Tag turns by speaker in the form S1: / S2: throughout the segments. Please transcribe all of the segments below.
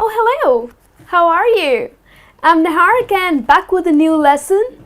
S1: Oh, hello! How are you? I'm Nahar again, back with a new lesson.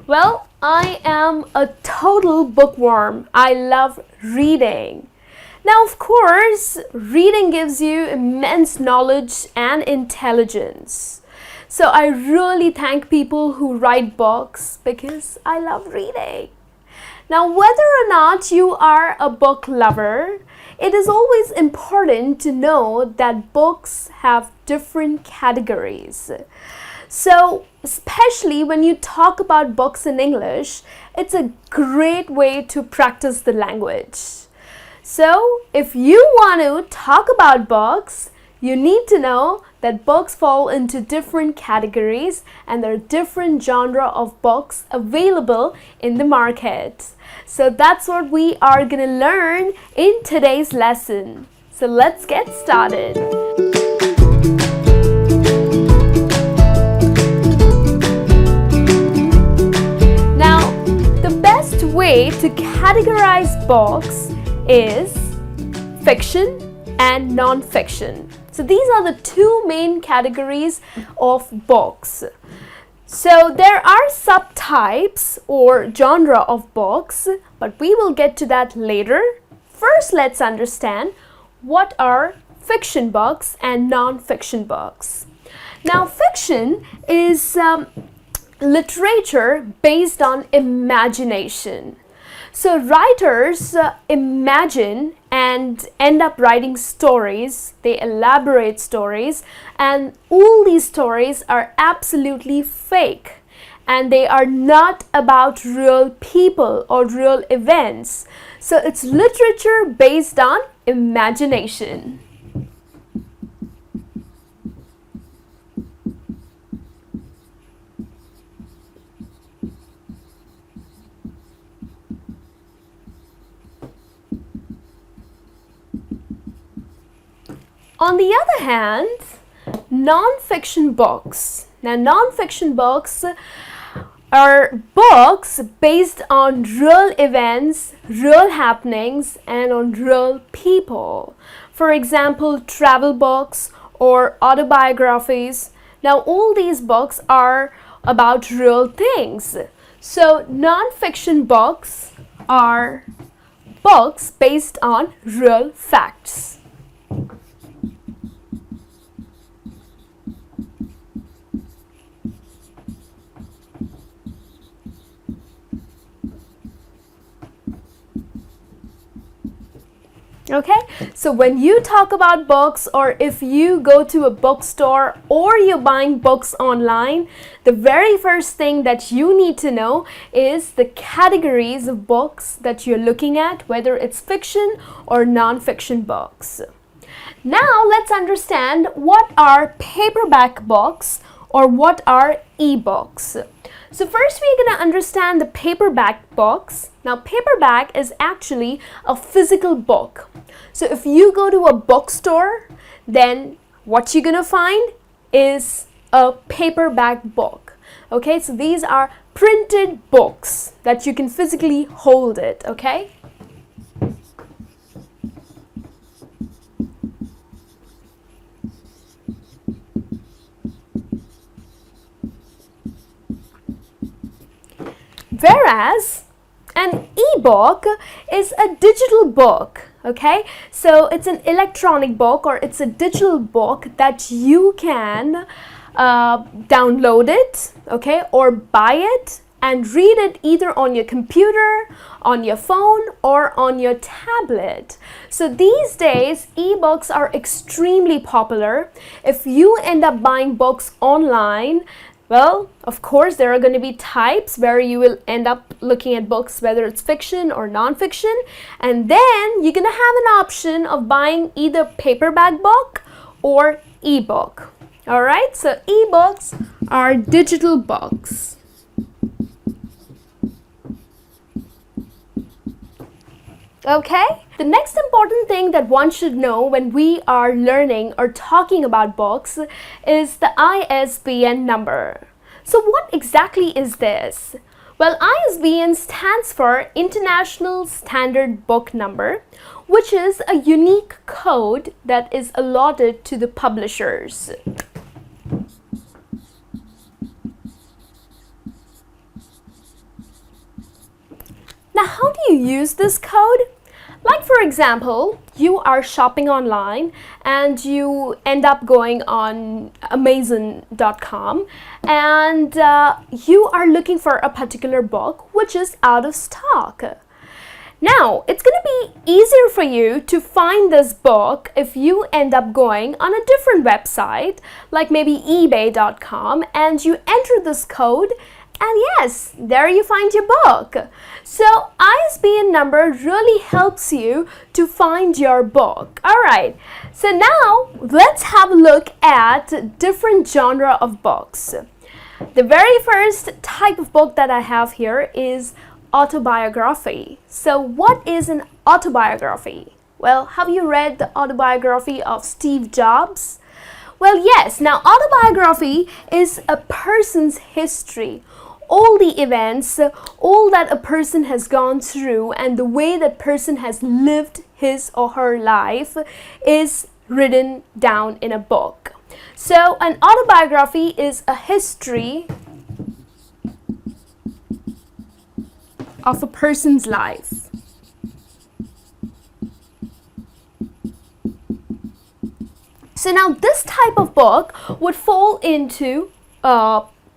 S1: Well, I am a total bookworm. I love reading. Now, of course, reading gives you immense knowledge and intelligence. So I really thank people who write books because I love reading. Now, whether or not you are a book lover, it is always important to know that books have different categories. So, especially when you talk about books in English, it's a great way to practice the language. So, if you want to talk about books, you need to know that books fall into different categories and there are different genre of books available in the market. So that's what we are going to learn in today's lesson. So let's get started. Now, the best way to categorize books is fiction and non-fiction. So these are the two main categories of books. So there are subtypes or genre of books, but we will get to that later. First, let's understand what are fiction books and non-fiction books. Now, fiction is literature based on imagination. So writers imagine and end up writing stories, they elaborate stories, and all these stories are absolutely fake and they are not about real people or real events. So it's literature based on imagination. On the other hand, non-fiction books. Now, non-fiction books are books based on real events, real happenings, and on real people. For example, travel books or autobiographies. Now, all these books are about real things. So, non-fiction books are books based on real facts. Okay, so when you talk about books or if you go to a bookstore or you're buying books online, the very first thing that you need to know is the categories of books that you're looking at, whether it's fiction or non-fiction books. Now let's understand what are paperback books or what are ebooks. So first we're going to understand the paperback books. Now paperback is actually a physical book. So if you go to a bookstore, then what you're going to find is a paperback book. Okay, so these are printed books that you can physically hold it, okay? Whereas an ebook is a digital book, okay? So it's an electronic book or it's a digital book that you can download it, okay, or buy it and read it either on your computer, on your phone, or on your tablet. So these days, ebooks are extremely popular. If you end up buying books online, well, of course, there are going to be types where you will end up looking at books, whether it's fiction or non-fiction, and then you're going to have an option of buying either paperback book or ebook. All right, so ebooks are digital books. Okay, the next important thing that one should know when we are learning or talking about books is the ISBN number. So what exactly is this? Well, ISBN stands for International Standard Book Number, which is a unique code that is allotted to the publishers. Now, how do you use this code? Like, for example, you are shopping online and you end up going on Amazon.com and you are looking for a particular book which is out of stock. Now, it's going to be easier for you to find this book if you end up going on a different website, like maybe ebay.com, and you enter this code. And yes, there you find your book. So ISB number really helps you to find your book. Alright, so now let's have a look at different genre of books. The very first type of book that I have here is autobiography. So what is an autobiography? Well, have you read the autobiography of Steve Jobs? Well, yes. Now, autobiography is a person's history. All the events, all that a person has gone through and the way that person has lived his or her life is written down in a book. So an autobiography is a history of a person's life. So now this type of book would fall into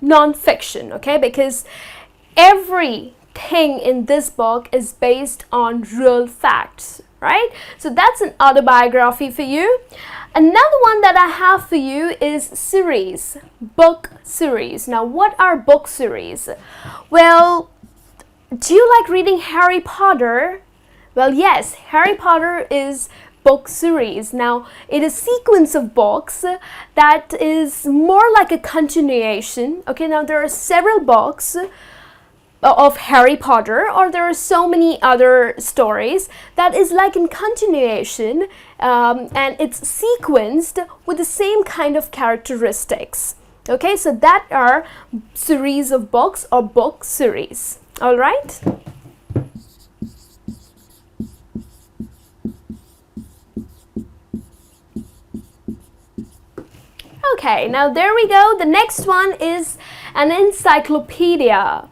S1: non-fiction, okay, because everything in this book is based on real facts, right? So that's an autobiography for you. Another one that I have for you is series, book series. Now, what are book series? Well, do you like reading Harry Potter? Well, yes, Harry Potter is book series. Now, it is a sequence of books that is more like a continuation. Okay, now there are several books of Harry Potter, or there are so many other stories that is like in continuation, and it's sequenced with the same kind of characteristics. Okay, so that are series of books or book series. All right. Okay, now there we go. The next one is an encyclopedia.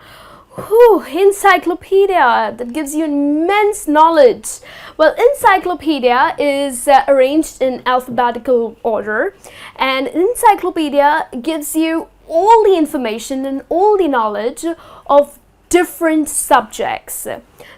S1: Whew, encyclopedia that gives you immense knowledge. Well, encyclopedia is arranged in alphabetical order, and encyclopedia gives you all the information and all the knowledge of different subjects.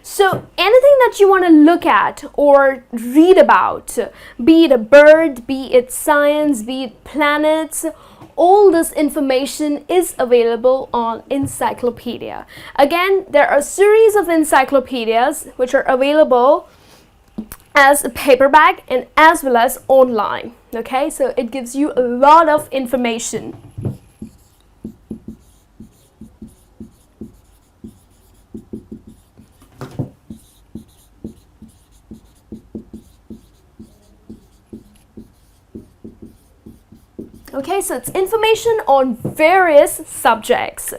S1: So anything that you want to look at or read about, be it a bird, be it science, be it planets, all this information is available on Encyclopedia. Again, there are a series of encyclopedias which are available as a paperback and as well as online. Okay, so it gives you a lot of information. Okay, so it's information on various subjects.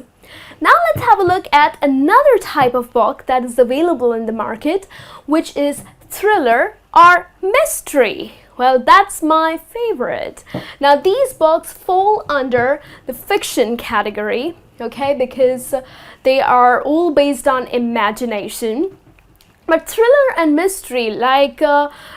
S1: Now let's have a look at another type of book that is available in the market, which is thriller or mystery. Well, that's my favorite. Now these books fall under the fiction category, okay, because they are all based on imagination. But thriller and mystery, like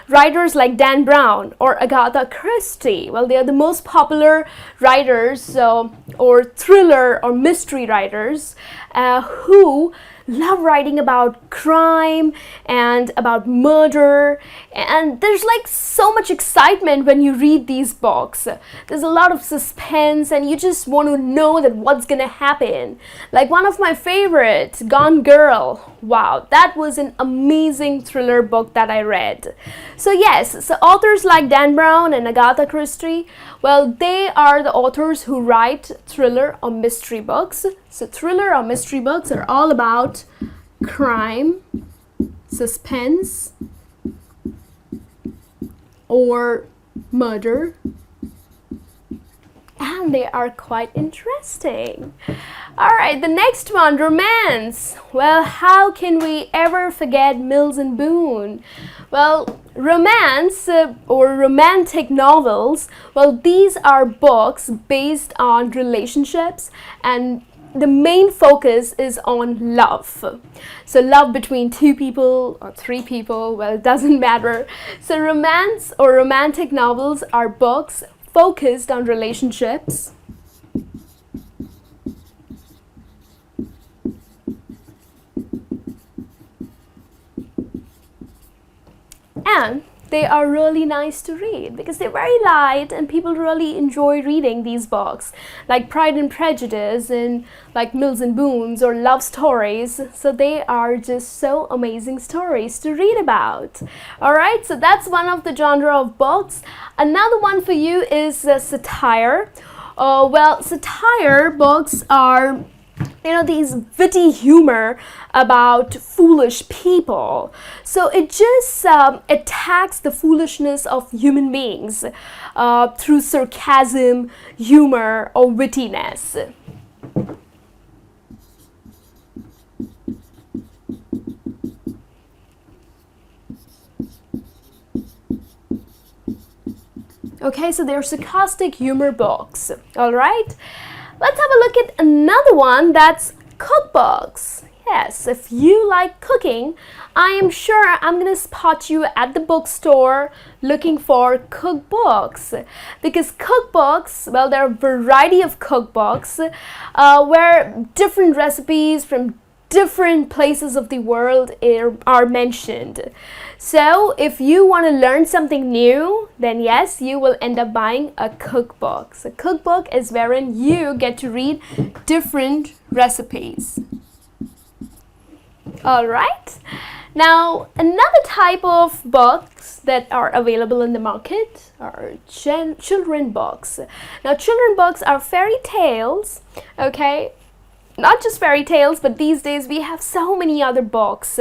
S1: writers like Dan Brown or Agatha Christie, well, they are the most popular writers or thriller or mystery writers who love writing about crime and about murder, and there's like so much excitement when you read these books. There's a lot of suspense and you just want to know that what's gonna happen. Like one of my favorites, Gone Girl. Wow, that was an amazing thriller book that I read. So yes, so authors like Dan Brown and Agatha Christie, well, they are the authors who write thriller or mystery books. So thriller or mystery books are all about crime, suspense, or murder. and they are quite interesting. Alright, the next one, romance. Well, how can we ever forget Mills and Boon? Well, romance or romantic novels, well, these are books based on relationships, and the main focus is on love. So love between two people or three people, well, it doesn't matter. So romance or romantic novels are books focused on relationships. And they are really nice to read because they're very light and people really enjoy reading these books, like Pride and Prejudice and like Mills and Boons or love stories. So they are just so amazing stories to read about. Alright, so that's one of the genre of books. Another one for you is satire. Well, satire books are these witty humor about foolish people. So it just attacks the foolishness of human beings through sarcasm, humor, or wittiness. Okay, so they're sarcastic humor books. All right. Let's have a look at another one, that's cookbooks. Yes, if you like cooking, I am sure I'm going to spot you at the bookstore looking for cookbooks. Because cookbooks, well, there are a variety of cookbooks where different recipes from different places of the world are mentioned. So if you want to learn something new, then yes, you will end up buying a cookbook. So cookbook is wherein you get to read different recipes. Alright, now another type of books that are available in the market are children books. Now children books are fairy tales, okay? Not just fairy tales, but these days we have so many other books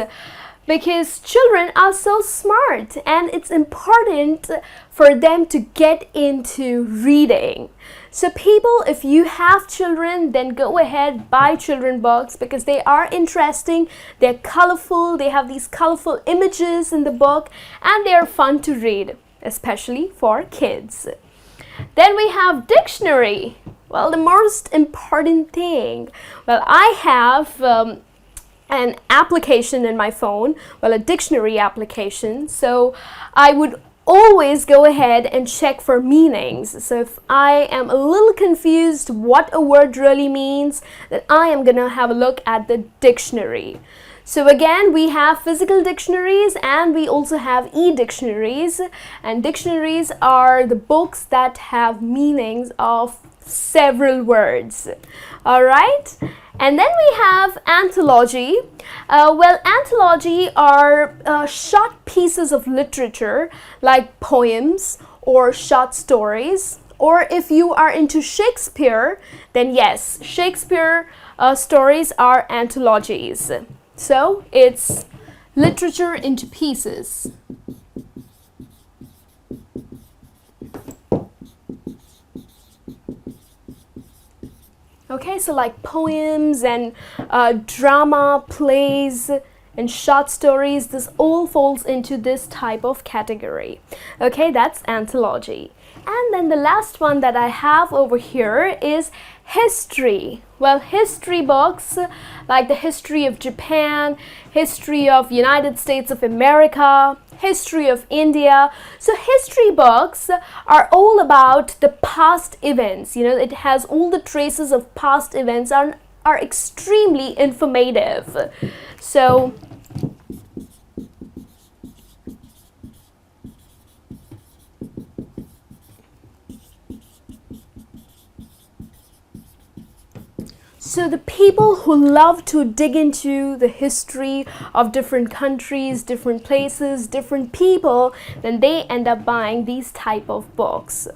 S1: because children are so smart and it's important for them to get into reading. So people, if you have children, then go ahead, buy children books because they are interesting, they're colorful, they have these colorful images in the book, and they're fun to read, especially for kids. Then we have dictionary. Well, the most important thing, well, I have an application in my phone, well, a dictionary application, so I would always go ahead and check for meanings. So if I am a little confused what a word really means, then I am gonna have a look at the dictionary. So again, we have physical dictionaries and we also have e-dictionaries, and dictionaries are the books that have meanings of several words. All right, and then we have anthology. Well, anthology are short pieces of literature like poems or short stories, or if you are into Shakespeare, then yes, Shakespeare stories are anthologies. So it's literature into pieces. Okay, so like poems and drama, plays, and short stories, this all falls into this type of category. Okay, that's anthology. And then the last one that I have over here is history. Well, history books like the history of Japan, history of United States of America, history of India. So history books are all about the past events. It has all the traces of past events and are extremely informative. So So the people who love to dig into the history of different countries, different places, different people, then they end up buying these type of books.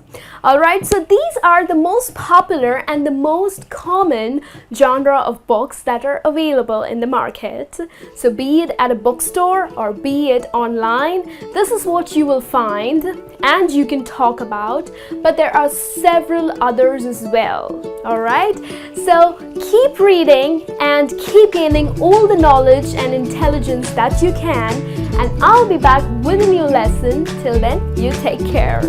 S1: Alright, so these are the most popular and the most common genre of books that are available in the market. So be it at a bookstore or be it online, this is what you will find and you can talk about, but there are several others as well. Alright, so keep reading and keep gaining all the knowledge and intelligence that you can, and I'll be back with a new lesson. Till then, you take care.